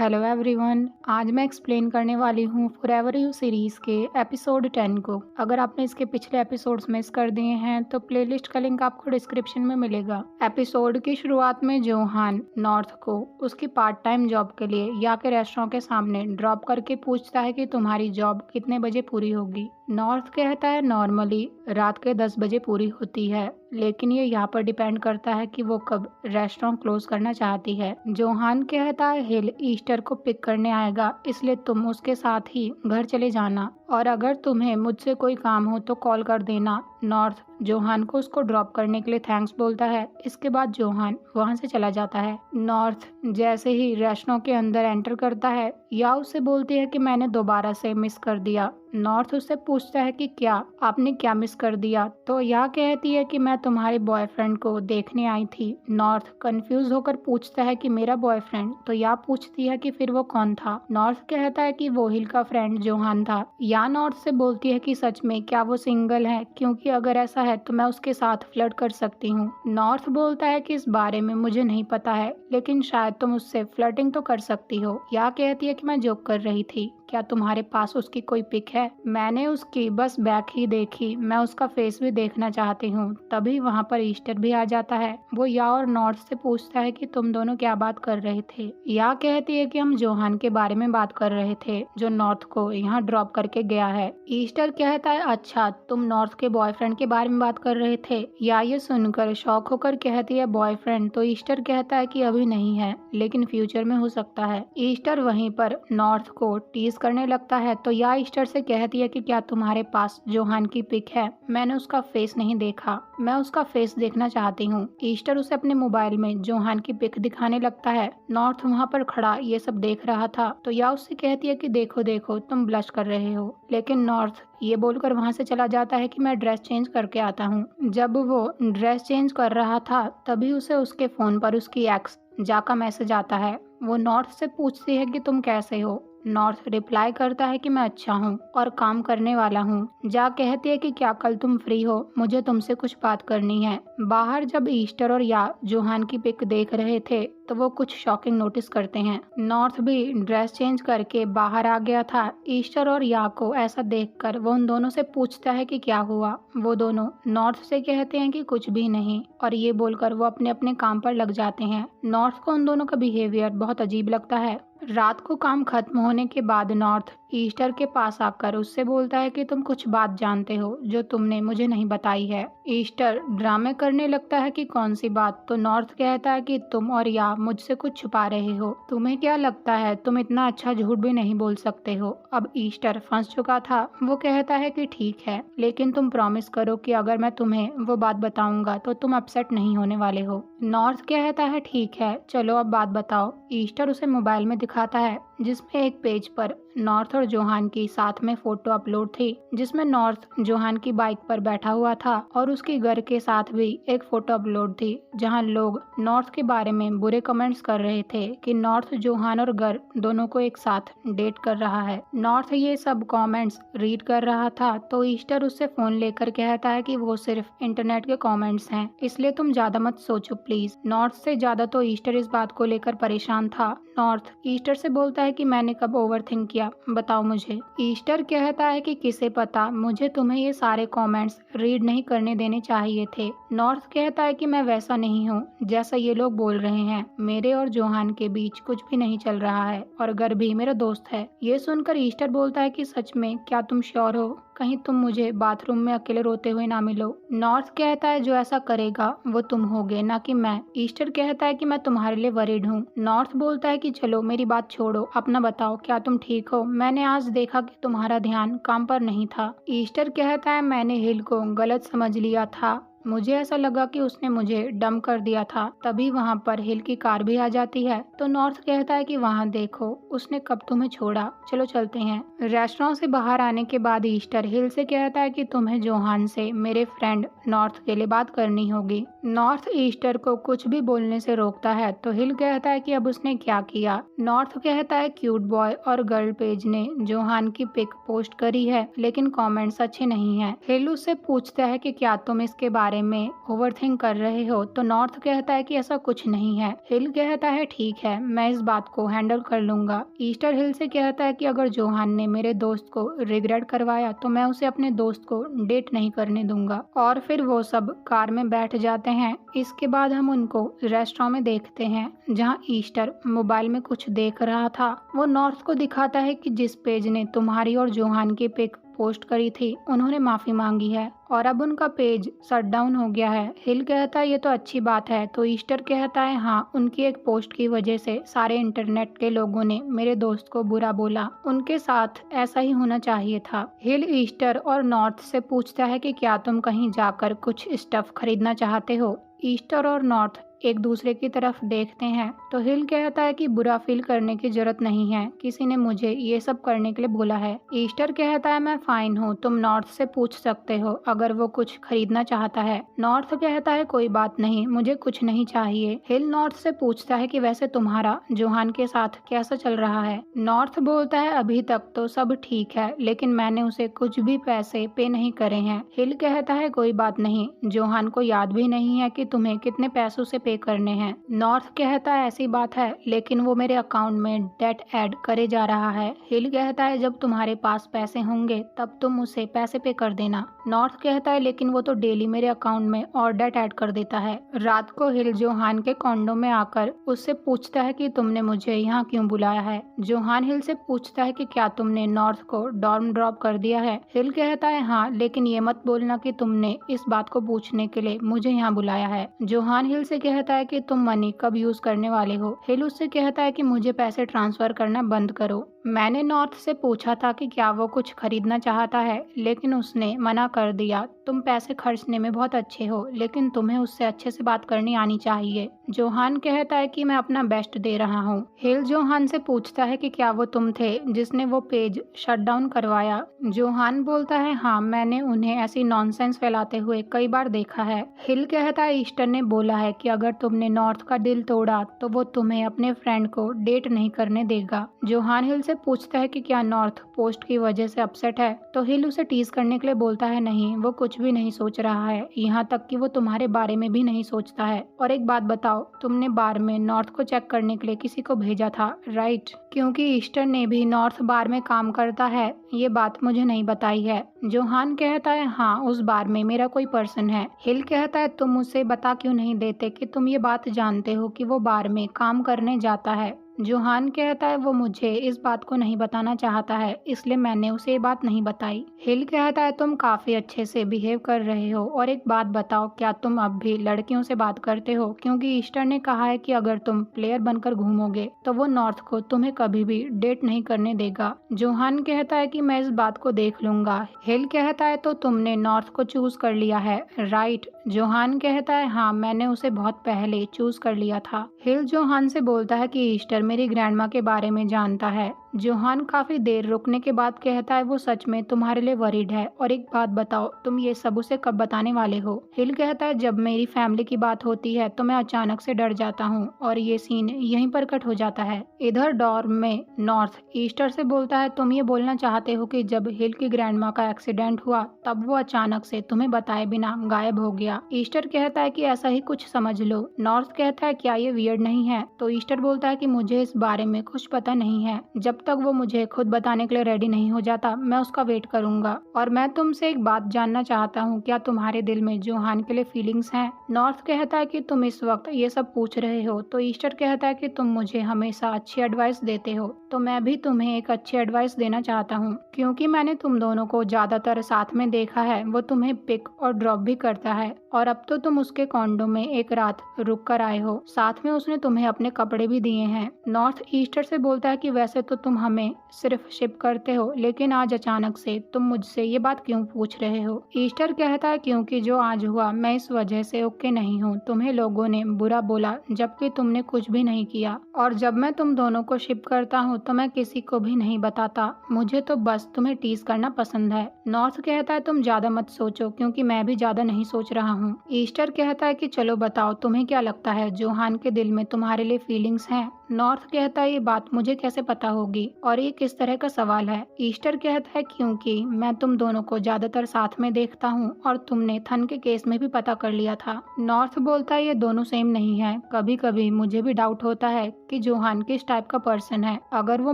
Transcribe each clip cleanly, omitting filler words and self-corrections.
Hello everyone. आज मैं explain करने वाली हूँ फॉरएवर यू सीरीज़ के एपिसोड 10 को। अगर आपने इसके पिछले एपिसोड्स मिस कर दिए हैं तो प्लेलिस्ट का लिंक आपको डिस्क्रिप्शन में मिलेगा। एपिसोड की शुरुआत में जोहान नॉर्थ को उसकी पार्ट टाइम जॉब के लिए या के रेस्टोरेंट के सामने ड्रॉप करके पूछता है कि तुम्हारी जॉब कितने बजे पूरी होगी। नॉर्थ कहता है नॉर्मली रात के 10 बजे पूरी होती है, लेकिन ये यहाँ पर डिपेंड करता है कि वो कब रेस्टोरेंट क्लोज करना चाहती है। जोहान कहता है हिल ईस्टर को पिक करने आएगा, इसलिए तुम उसके साथ ही घर चले जाना और अगर तुम्हें मुझसे कोई काम हो तो कॉल कर देना। नॉर्थ जोहान को उसको ड्रॉप करने के लिए थैंक्स बोलता है। इसके बाद जोहान वहां से चला जाता है। नॉर्थ जैसे ही रेस्टोरेंट के अंदर एंटर करता है या उससे बोलती है कि मैंने दोबारा से मिस कर दिया। नॉर्थ उससे पूछता है कि क्या आपने क्या मिस कर दिया, तो यह कहती है कि मैं तुम्हारे बॉयफ्रेंड को देखने आई थी। नॉर्थ कंफ्यूज होकर पूछता है कि मेरा बॉयफ्रेंड, तो यह पूछती है कि फिर वो कौन था। नॉर्थ कहता है कि वो हिल का फ्रेंड जोहान था। या नॉर्थ से बोलती है कि सच में क्या वो सिंगल है, क्योंकि अगर ऐसा है तो मैं उसके साथ फ्लर्ट कर सकती हूँ। नॉर्थ बोलता है कि इस बारे में मुझे नहीं पता है, लेकिन शायद तुम उससे फ्लर्टिंग तो कर सकती हो। या कहती है कि मैं जोक कर रही थी। क्या तुम्हारे पास उसकी कोई पिक है? मैंने उसकी बस बैक ही देखी, मैं उसका फेस भी देखना चाहती हूँ। तभी वहाँ पर ईस्टर भी आ जाता है। वो या और नॉर्थ से पूछता है कि तुम दोनों क्या बात कर रहे थे। या कहती है कि हम जोहान के बारे में बात कर रहे थे जो नॉर्थ को यहाँ ड्रॉप करके गया है। ईस्टर कहता है अच्छा, तुम नॉर्थ के बॉयफ्रेंड के बारे में बात कर रहे थे। या ये सुनकर शॉक होकर कहती है बॉयफ्रेंड, तो ईस्टर कहता है कि अभी नहीं है, लेकिन फ्यूचर में हो सकता है। ईस्टर वहीं पर नॉर्थ को टीज करने लगता है, तो या ईस्टर से कहती है कि क्या तुम्हारे पास जोहान की पिक है? मैंने उसका फेस नहीं देखा, मैं उसका फेस देखना चाहती हूँ। ईस्टर उसे अपने मोबाइल में जोहान की पिक दिखाने लगता है। नॉर्थ वहाँ पर खड़ा ये सब देख रहा था, तो या उससे कहती है कि देखो देखो तुम ब्लश कर रहे हो, लेकिन नॉर्थ ये बोलकर वहाँ से चला जाता है कि मैं ड्रेस चेंज करके आता हूँ। जब वो ड्रेस चेंज कर रहा था तभी उसे उसके फोन पर उसकी एक्स जा का मैसेज आता है। वो नॉर्थ से पूछती है कि तुम कैसे हो। नॉर्थ रिप्लाई करता है कि मैं अच्छा हूँ और काम करने वाला हूँ। जा कहती है कि क्या कल तुम फ्री हो, मुझे तुमसे कुछ बात करनी है। बाहर जब ईस्टर और या जोहान की पिक देख रहे थे तो वो कुछ शॉकिंग नोटिस करते हैं। नॉर्थ भी ड्रेस चेंज करके बाहर आ गया था। ईस्टर और या को ऐसा देखकर वो उन दोनों से पूछता है कि क्या हुआ। वो दोनों नॉर्थ से कहते हैं कि कुछ भी नहीं, और ये बोलकर वो अपने अपने काम पर लग जाते हैं। नॉर्थ को उन दोनों का बिहेवियर बहुत अजीब लगता है। रात को काम खत्म होने के बाद नॉर्थ ईस्टर के पास आकर उससे बोलता है कि तुम कुछ बात जानते हो जो तुमने मुझे नहीं बताई है। ईस्टर ड्रामे करने लगता है कि कौन सी बात, तो नॉर्थ कहता है कि तुम और या मुझसे कुछ छुपा रहे हो। तुम्हें क्या लगता है तुम इतना अच्छा झूठ भी नहीं बोल सकते हो? अब ईस्टर फंस चुका था। वो कहता है कि ठीक है, लेकिन तुम प्रॉमिस करो कि अगर मैं तुम्हें वो बात बताऊंगा तो तुम अपसेट नहीं होने वाले हो। नॉर्थ कहता है ठीक है, चलो अब बात बताओ। ईस्टर उसे मोबाइल में दिखाता है जिसमें एक पेज पर नॉर्थ और जोहान की साथ में फोटो अपलोड थी, जिसमें नॉर्थ जोहान की बाइक पर बैठा हुआ था और उसकी घर के साथ भी एक फोटो अपलोड थी जहां लोग नॉर्थ के बारे में बुरे कमेंट्स कर रहे थे कि नॉर्थ जोहान और घर दोनों को एक साथ डेट कर रहा है। नॉर्थ ये सब कमेंट्स रीड कर रहा था, तो ईस्टर उससे फोन लेकर कहता है कि वो सिर्फ इंटरनेट के कमेंट्स हैं, इसलिए तुम ज्यादा मत सोचो प्लीज। नॉर्थ से ज्यादा तो ईस्टर इस बात को लेकर परेशान था। नॉर्थ ईस्टर से बोलता है कि मैंने कब ओवरथिंक किया, बताओ मुझे। ईस्टर कहता है कि किसे पता, मुझे तुम्हें ये सारे कमेंट्स रीड नहीं करने देने चाहिए थे। नॉर्थ कहता है कि मैं वैसा नहीं हूँ जैसा ये लोग बोल रहे हैं। मेरे और जोहान के बीच कुछ भी नहीं चल रहा है और घर भी मेरा दोस्त है। ये सुनकर ईस्टर बोलता है कि सच में, क्या तुम श्योर हो? कहीं तुम मुझे बाथरूम में अकेले रोते हुए ना मिलो। नॉर्थ कहता है जो ऐसा करेगा वो तुम होगे, ना कि मैं। ईस्टर कहता है कि मैं तुम्हारे लिए वरीड हूँ। नॉर्थ बोलता है कि चलो मेरी बात छोड़ो, अपना बताओ, क्या तुम ठीक हो? मैंने आज देखा कि तुम्हारा ध्यान काम पर नहीं था। ईस्टर कहता है मैंने हिल को गलत समझ लिया था, मुझे ऐसा लगा कि उसने मुझे डम कर दिया था। तभी वहाँ पर हिल की कार भी आ जाती है, तो नॉर्थ कहता है कि वहाँ देखो उसने कब तुम्हें छोड़ा, चलो चलते हैं। रेस्टोरेंट से बाहर आने के बाद ईस्टर हिल से कहता है कि तुम्हें जोहान से मेरे फ्रेंड नॉर्थ के लिए बात करनी होगी। नॉर्थ ईस्टर को कुछ भी बोलने से रोकता है, तो हिल कहता है कि अब उसने क्या किया। नॉर्थ कहता है क्यूट बॉय और गर्ल पेज ने जोहान की पिक पोस्ट करी है, लेकिन कमेंट्स अच्छे नहीं हैं। हिल उससे पूछता है कि क्या तुम इसके बारे बारे में ओवरथिंक कर रहे हो, तो नॉर्थ कहता है कि ऐसा कुछ नहीं है। हिल कहता है ठीक है, मैं इस बात को हैंडल कर लूंगा। ईस्टर हिल से कहता है कि अगर जोहान ने मेरे दोस्त को रिग्रेट करवाया तो मैं उसे अपने दोस्त को डेट नहीं करने दूंगा। और फिर वो सब कार में बैठ जाते हैं। इसके बाद हम उनको रेस्टोरेंट में देखते हैं जहां ईस्टर मोबाइल में कुछ देख रहा था। वो नॉर्थ को दिखाता है कि जिस पेज ने तुम्हारी और जोहान की पिक पोस्ट करी थी उन्होंने माफी मांगी है और अब उनका पेज शट डाउन हो गया है। हिल कहता है ये तो अच्छी बात है, तो ईस्टर कहता है हाँ, उनकी एक पोस्ट की वजह से सारे इंटरनेट के लोगों ने मेरे दोस्त को बुरा बोला, उनके साथ ऐसा ही होना चाहिए था। हिल ईस्टर और नॉर्थ से पूछता है कि क्या तुम कहीं जाकर कुछ स्टफ खरीदना चाहते हो। ईस्टर और नॉर्थ एक दूसरे की तरफ देखते हैं तो हिल कहता है कि बुरा फील करने की जरूरत नहीं है, किसी ने मुझे ये सब करने के लिए बोला है। ईस्टर कहता है मैं फाइन हूँ, तुम नॉर्थ से पूछ सकते हो अगर वो कुछ खरीदना चाहता है। नॉर्थ कहता है कोई बात नहीं, मुझे कुछ नहीं चाहिए। हिल नॉर्थ से पूछता है कि वैसे तुम्हारा जोहान के साथ कैसा चल रहा है। नॉर्थ बोलता है अभी तक तो सब ठीक है, लेकिन मैंने उसे कुछ भी पैसे पे नहीं करे हैं। हिल कहता है कोई बात नहीं, जोहान को याद भी नहीं है कि तुम्हें कितने पैसों से करने हैं। नॉर्थ कहता है ऐसी बात है, लेकिन वो मेरे अकाउंट में डेट ऐड करे जा रहा है। हिल कहता है जब तुम्हारे पास पैसे होंगे तब तुम उसे पैसे पे कर देना। नॉर्थ कहता है लेकिन वो तो डेली मेरे अकाउंट में और डेट ऐड कर देता है। रात को हिल जोहान के कॉन्डो में आकर उससे पूछता है कि तुमने मुझे यहाँ क्यों बुलाया है। जोहान हिल से पूछता है कि क्या तुमने नॉर्थ को डॉर्म ड्रॉप कर दिया है। हिल कहता है हाँ, लेकिन ये मत बोलना कि तुमने इस बात को पूछने के लिए मुझे यहाँ बुलाया है। जोहान हिल से कहता है कि तुम मनी कब यूज करने वाले हो। हिल उससे कहता है कि मुझे पैसे ट्रांसफर करना बंद करो। मैंने नॉर्थ से पूछा था कि क्या वो कुछ खरीदना चाहता है, लेकिन उसने मना कर दिया। तुम पैसे खर्चने में बहुत अच्छे हो, लेकिन तुम्हें उससे अच्छे से बात करनी आनी चाहिए। जोहान कहता है कि मैं अपना बेस्ट दे रहा हूँ। हिल जोहान से पूछता है कि क्या वो तुम थे जिसने वो पेज शट डाउन करवाया। जोहान बोलता है हाँ, मैंने उन्हें ऐसी नॉनसेंस फैलाते हुए कई बार देखा है। हिल कहता है ईस्टर ने बोला है कि अगर तुमने नॉर्थ का दिल तोड़ा तो वो तुम्हें अपने फ्रेंड को डेट नहीं करने देगा। जोहान हिल से पूछता है कि क्या नॉर्थ पोस्ट की वजह से अपसेट है, तो हिल उसे टीज करने के लिए बोलता है नहीं, वो कुछ भी नहीं सोच रहा है, यहाँ तक कि वो तुम्हारे बारे में भी नहीं सोचता है। और एक बात बताओ, तुमने बार में नॉर्थ को चेक करने के लिए किसी को भेजा था, राइट? क्योंकि ईस्टर ने भी नॉर्थ बार में काम करता है, ये बात मुझे नहीं बताई है। जोहान कहता है हाँ, उस बार में मेरा कोई पर्सन है। हिल कहता है तुम उसे बता क्यों नहीं देते कि तुम ये बात जानते हो कि वो बार में काम करने जाता है। जोहान कहता है वो मुझे इस बात को नहीं बताना चाहता है, इसलिए मैंने उसे ये बात नहीं बताई। हिल कहता है तुम काफी अच्छे से बिहेव कर रहे हो। और एक बात बताओ, क्या तुम अब भी लड़कियों से बात करते हो? क्योंकि ईस्टर ने कहा है कि अगर तुम प्लेयर बनकर घूमोगे तो वो नॉर्थ को तुम्हें कभी भी डेट नहीं करने देगा। जोहान कहता है कि मैं इस बात को देख लूंगा। हिल कहता है तो तुमने नॉर्थ को चूज कर लिया है, राइट? जोहान कहता है हाँ, मैंने उसे बहुत पहले चूज कर लिया था। हिल जोहान से बोलता है कि ईस्टर मेरी ग्रैंडमा के बारे में जानता है। जोहान काफी देर रुकने के बाद कहता है वो सच में तुम्हारे लिए वरीड है। और एक बात बताओ, तुम ये सब उसे कब बताने वाले हो? हिल कहता है जब मेरी फैमिली की बात होती है तो मैं अचानक से डर जाता हूँ। और ये सीन यहीं पर कट हो जाता है। इधर डॉर्म में नॉर्थ ईस्टर से बोलता है तुम ये बोलना चाहते हो कि जब हिल की ग्रैंडमा का एक्सीडेंट हुआ तब वो अचानक से तुम्हें बताए बिना गायब हो गया। ईस्टर कहता है कि ऐसा ही कुछ समझ लो। नॉर्थ कहता है क्या ये वियर्ड नहीं है? तो ईस्टर बोलता है कि मुझे इस बारे में कुछ पता नहीं है, जब तक वो मुझे खुद बताने के लिए रेडी नहीं हो जाता मैं उसका वेट करूंगा। और मैं तुमसे एक बात जानना चाहता हूँ, क्या तुम्हारे दिल में जोहान के लिए फीलिंग्स हैं? नॉर्थ कहता है कि तुम इस वक्त ये सब पूछ रहे हो। तो ईस्टर कहता है कि तुम मुझे हमेशा अच्छी एडवाइस देते हो, तो मैं भी तुम्हें एक अच्छी एडवाइस देना चाहता हूँ। क्योंकि मैंने तुम दोनों को ज्यादातर साथ में देखा है, वो तुम्हें पिक और ड्रॉप भी करता है। और अब तो तुम उसके कॉन्डो में एक रात रुक कर आए हो, साथ में उसने तुम्हें अपने कपड़े भी दिए हैं। नॉर्थ ईस्टर से बोलता है कि वैसे तो तुम हमें सिर्फ शिप करते हो, लेकिन आज अचानक से तुम मुझसे ये बात क्यों पूछ रहे हो? ईस्टर कहता है क्योंकि जो आज हुआ मैं इस वजह से ओके नहीं हूँ। तुम्हें लोगों ने बुरा बोला जबकि तुमने कुछ भी नहीं किया। और जब मैं तुम दोनों को शिप करता हूँ तो मैं किसी को भी नहीं बताता, मुझे तो बस तुम्हें टीज करना पसंद है। नॉर्थ कहता है तुम ज्यादा मत सोचो, क्योंकि मैं भी ज्यादा नहीं सोच रहा हूँ। ईस्टर कहता है कि चलो बताओ, तुम्हें क्या लगता है जोहान के दिल में तुम्हारे लिए फीलिंग्स हैं? नॉर्थ कहता है ये बात मुझे कैसे पता होगी और ये किस तरह का सवाल है। ईस्टर कहता है क्योंकि मैं तुम दोनों को ज्यादातर साथ में देखता हूँ और तुमने थन के केस में भी पता कर लिया था। नॉर्थ बोलता है ये दोनों सेम नहीं है। कभी कभी मुझे भी डाउट होता है कि जोहान किस टाइप का पर्सन है। अगर वो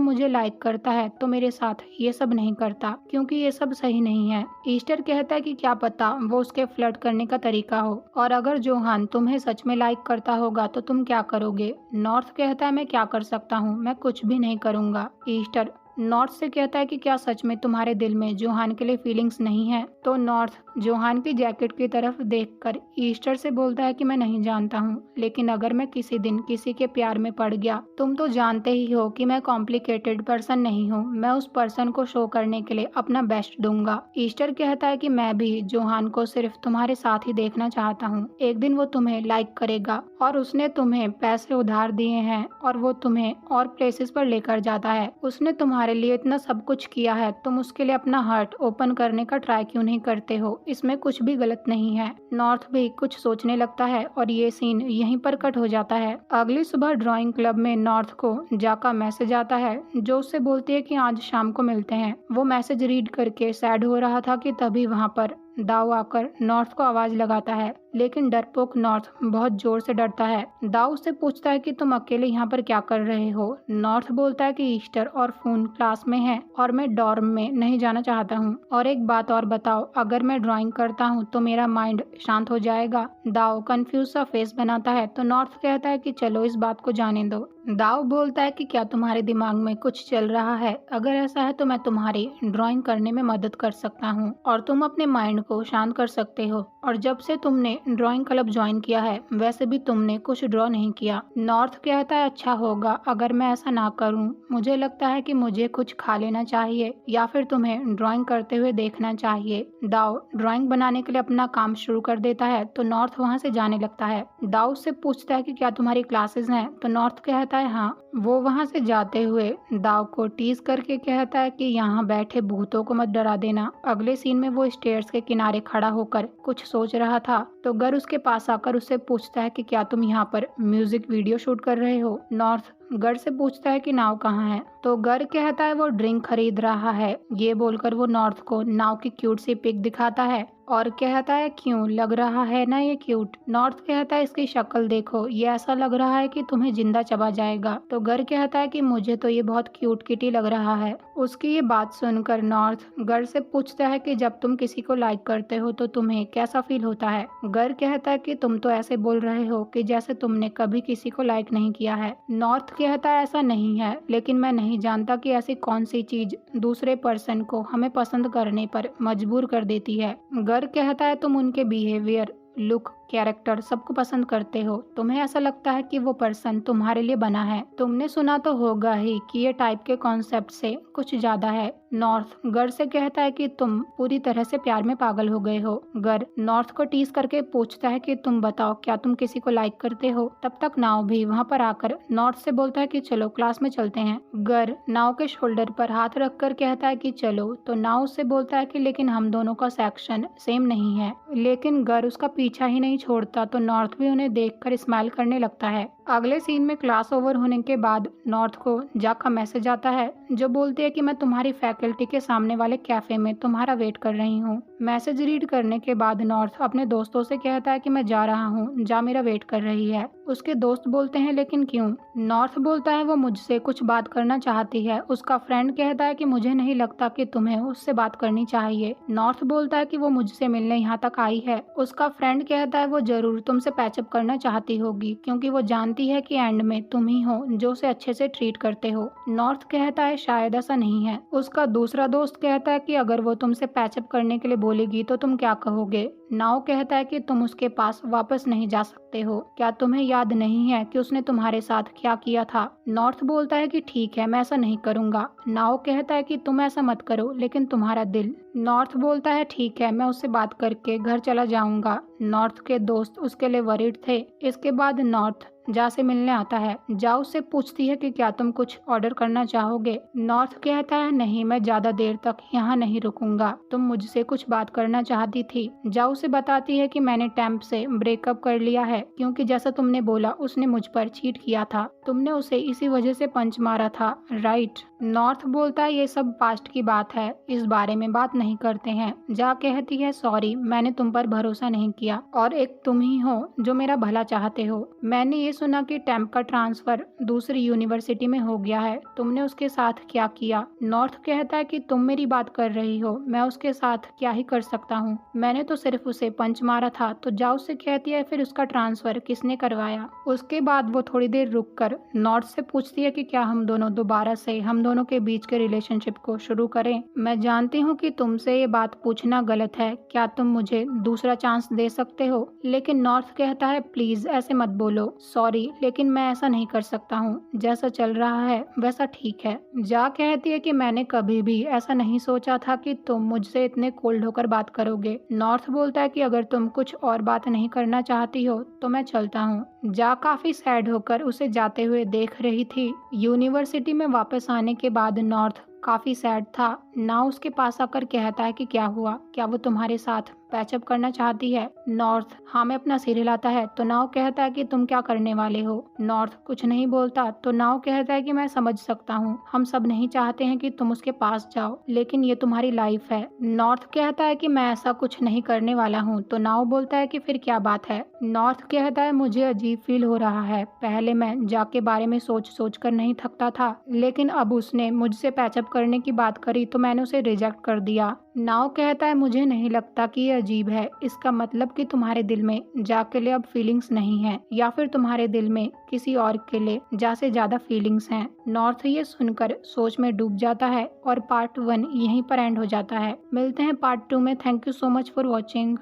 मुझे लाइक करता है तो मेरे साथ ये सब नहीं करता, क्योंकि ये सब सही नहीं है। ईस्टर कहता है कि क्या पता वो उसके फ्लर्ट करने का तरीका हो, और अगर जोहान तुम्हें सच में लाइक करता होगा तो तुम क्या करोगे। नॉर्थ कहता है मैं क्या कर सकता हूँ, मैं कुछ भी नहीं करूँगा। ईस्टर नॉर्थ से कहता है कि क्या सच में तुम्हारे दिल में जोहान के लिए फीलिंग्स नहीं है। तो नॉर्थ जोहान की जैकेट की तरफ देखकर ईस्टर से बोलता है कि मैं नहीं जानता हूँ, लेकिन अगर मैं किसी दिन किसी के प्यार में पड़ गया, तुम तो जानते ही हो कि मैं कॉम्प्लिकेटेड पर्सन नहीं हूँ। मैं उस पर्सन को शो करने के लिए अपना बेस्ट दूंगा। ईस्टर कहता है कि मैं भी जोहान को सिर्फ तुम्हारे साथ ही देखना चाहता हूँ। एक दिन वो तुम्हें लाइक करेगा और उसने तुम्हें पैसे उधार दिए हैं और वो तुम्हें और प्लेसेस पर लेकर जाता है। उसने तुम्हारे लिए इतना सब कुछ किया है, तुम उसके लिए अपना हार्ट ओपन करने का ट्राई क्यों नहीं करते हो। इसमें कुछ भी गलत नहीं है। नॉर्थ भी कुछ सोचने लगता है और ये सीन यहीं पर कट हो जाता है। अगली सुबह ड्राइंग क्लब में नॉर्थ को जा का मैसेज आता है जो उससे बोलती है कि आज शाम को मिलते हैं। वो मैसेज रीड करके सैड हो रहा था कि तभी वहाँ पर दाऊ आकर नॉर्थ को आवाज लगाता है, लेकिन डरपोक नॉर्थ बहुत जोर से डरता है। दाऊ उससे पूछता है कि तुम अकेले यहाँ पर क्या कर रहे हो। नॉर्थ बोलता है कि ईस्टर और फून क्लास में है और मैं डॉर्म में नहीं जाना चाहता हूँ। और एक बात और बताओ, अगर मैं ड्राइंग करता हूँ तो मेरा माइंड शांत हो जाएगा। दाऊ कंफ्यूज सा फेस बनाता है तो नॉर्थ कहता है कि चलो इस बात को जाने दो। दाऊ बोलता है कि क्या तुम्हारे दिमाग में कुछ चल रहा है, अगर ऐसा है तो मैं तुम्हारी ड्राइंग करने में मदद कर सकता हूँ और तुम अपने माइंड को शांत कर सकते हो। और जब से तुमने ड्राइंग क्लब ज्वाइन किया है वैसे भी तुमने कुछ ड्रॉ नहीं किया। नॉर्थ कहता है अच्छा होगा अगर मैं ऐसा ना करूं, मुझे लगता है कि मुझे कुछ खा लेना चाहिए या फिर तुम्हें ड्राइंग करते हुए देखना चाहिए। दाऊ ड्राइंग बनाने के लिए अपना काम शुरू कर देता है तो नॉर्थ वहाँ से जाने लगता है। दाऊ से पूछता है कि क्या तुम्हारी क्लासेस हैं, तो नॉर्थ कहता है हाँ। वो वहाँ से जाते हुए दाऊ को टीज करके कहता है कि यहाँ बैठे भूतों को मत डरा देना। अगले सीन में वो स्टेयर्स के किनारे खड़ा होकर कुछ सोच रहा था तो गर उसके पास आकर उससे पूछता है कि क्या तुम यहाँ पर म्यूजिक वीडियो शूट कर रहे हो। नॉर्थ गर से पूछता है कि नाव कहाँ है, तो गर कहता है वो ड्रिंक खरीद रहा है। ये बोलकर वो नॉर्थ को नाव की क्यूट सी पिक दिखाता है और कहता है क्यों लग रहा है ना ये क्यूट। नॉर्थ कहता है इसकी शक्ल देखो, ये ऐसा लग रहा है कि तुम्हें जिंदा चबा जाएगा। तो गर कहता है कि मुझे तो ये बहुत क्यूट किटी लग रहा है। उसकी ये बात सुनकर नॉर्थ गर से पूछता है कि जब तुम किसी को लाइक करते हो तो तुम्हें कैसा फील होता है। गर कहता है कि तुम तो ऐसे बोल रहे हो कि जैसे तुमने कभी किसी को लाइक नहीं किया है। नॉर्थ कहता है ऐसा नहीं है, लेकिन मैं नहीं जानता कि ऐसी कौन सी चीज दूसरे पर्सन को हमें पसंद करने पर मजबूर कर देती है। गर कहता है तुम उनके बिहेवियर, लुक, कैरेक्टर सबको पसंद करते हो। तुम्हें ऐसा लगता है कि वो पर्सन तुम्हारे लिए बना है। तुमने सुना तो होगा ही कि ये टाइप के कॉन्सेप्ट से कुछ ज्यादा है। नॉर्थ गर से कहता है कि तुम पूरी तरह से प्यार में पागल हो गए हो। गर नॉर्थ को टीज करके पूछता है कि तुम बताओ क्या तुम किसी को लाइक करते हो। तब तक नाव भी वहाँ पर आकर नॉर्थ से बोलता है कि चलो क्लास में चलते हैं। गर नाव के शोल्डर पर हाथ रखकर कहता है कि चलो, तो नाव से बोलता है कि लेकिन हम दोनों का सेक्शन सेम नहीं है। लेकिन गर उसका पीछा ही नहीं छोड़ता तो नॉर्थ भी उन्हें देखकर स्माइल करने लगता है। अगले सीन में क्लास ओवर होने के बाद नॉर्थ को जैक का मैसेज आता है जो बोलती है कि मैं तुम्हारी फैकल्टी के सामने वाले कैफे में तुम्हारा वेट कर रही हूँ। मैसेज रीड करने के बाद नॉर्थ अपने दोस्तों से कहता है कि मैं जा रहा हूँ, जा मेरा वेट कर रही है। उसके दोस्त बोलते हैं लेकिन क्यों। नॉर्थ बोलता है वो मुझसे कुछ बात करना चाहती है। उसका फ्रेंड कहता है कि मुझे नहीं लगता कि तुम्हें उससे बात करनी चाहिए। नॉर्थ बोलता है कि वो मुझसे मिलने यहाँ तक आई है। उसका फ्रेंड कहता है वो जरूर तुमसे पैचअप करना चाहती होगी क्योंकि वो जानती है कि एंड में तुम ही हो जो उसे अच्छे से ट्रीट करते हो। नॉर्थ कहता है शायद ऐसा नहीं है। उसका दूसरा दोस्त कहता है कि अगर वो तुमसे पैचअप करने के लिए बोलेगी तो तुम क्या कहोगे। नाव कहता है कि तुम उसके पास वापस नहीं जा सकते हो। क्या तुम्हें याद नहीं है कि उसने तुम्हारे साथ क्या किया था। नॉर्थ बोलता है कि ठीक है मैं ऐसा नहीं करूंगा। नाव कहता है कि तुम ऐसा मत करो, लेकिन तुम्हारा दिल नॉर्थ बोलता है ठीक है, मैं उससे बात करके घर चला जाऊंगा। नॉर्थ के दोस्त उसके लिए वरीड थे। इसके बाद नॉर्थ जा से मिलने आता है। जा उससे पूछती है कि क्या तुम कुछ ऑर्डर करना चाहोगे। नॉर्थ कहता है नहीं, मैं ज्यादा देर तक यहाँ नहीं रुकूंगा, तुम मुझसे कुछ बात करना चाहती थी। जा उसे बताती है कि मैंने टैम्प से ब्रेकअप कर लिया है क्योंकि जैसा तुमने बोला उसने मुझ पर चीट किया था, तुमने उसे इसी वजह से पंच मारा था, राइट। नॉर्थ बोलता है ये सब पास्ट की बात है, इस बारे में बात नहीं करते हैं। जा कहती है सॉरी, मैंने तुम पर भरोसा नहीं किया और एक तुम ही हो जो मेरा भला चाहते हो। मैंने ये सुना कि टैम्प का ट्रांसफर दूसरी यूनिवर्सिटी में हो गया है, तुमने उसके साथ क्या किया। नॉर्थ कहता है कि तुम मेरी बात कर रही हो, मैं उसके साथ क्या ही कर सकता हूँ, मैंने तो सिर्फ उसे पंच मारा था। तो जा उससे कहती है फिर उसका ट्रांसफर किसने करवाया। उसके बाद वो थोड़ी देर रुक कर नॉर्थ से पूछती है कि क्या हम दोनों दोबारा से हम दोनों के बीच के रिलेशनशिप को शुरू करें। मैं जानती हूँ कि तुमसे ये बात पूछना गलत है, क्या तुम मुझे दूसरा चांस दे सकते हो। लेकिन नॉर्थ कहता है प्लीज ऐसे मत बोलो, सॉरी लेकिन मैं ऐसा नहीं कर सकता हूँ, जैसा चल रहा है वैसा ठीक है। जा कहती है कि मैंने कभी भी ऐसा नहीं सोचा था कि तुम मुझसे इतने कोल्ड होकर बात करोगे। नॉर्थ बोलता है कि अगर तुम कुछ और बात नहीं करना चाहती हो तो मैं चलता हूँ। जा काफी सैड होकर उसे जाते हुए देख रही थी। यूनिवर्सिटी में वापस आने के बाद नॉर्थ काफी सैड था। नाउ उसके पास आकर कहता है कि क्या हुआ, क्या वो तुम्हारे साथ पैचअप करना चाहती है। नॉर्थ हाँ में अपना सिर हिलाता है। तो नाव कहता है कि तुम क्या करने वाले हो। नॉर्थ कुछ नहीं बोलता। तो नाव कहता है कि मैं समझ सकता हूँ, हम सब नहीं चाहते हैं कि तुम उसके पास जाओ, लेकिन ये तुम्हारी लाइफ है। नॉर्थ कहता है कि मैं ऐसा कुछ नहीं करने वाला हूँ। तो नाव बोलता है कि फिर क्या बात है। नॉर्थ कहता है मुझे अजीब फील हो रहा है, पहले मैं जाके बारे में सोच सोच कर नहीं थकता था, लेकिन अब उसने मुझसे पैचअप करने की बात करी तो मैंने उसे रिजेक्ट कर दिया। नाव कहता है मुझे नहीं लगता कि ये अजीब है, इसका मतलब कि तुम्हारे दिल में जा के लिए अब फीलिंग्स नहीं है, या फिर तुम्हारे दिल में किसी और के लिए जा से ज्यादा फीलिंग्स हैं। नॉर्थ ये सुनकर सोच में डूब जाता है और पार्ट 1 यहीं पर एंड हो जाता है। मिलते हैं पार्ट 2 में। Thank you so much for watching.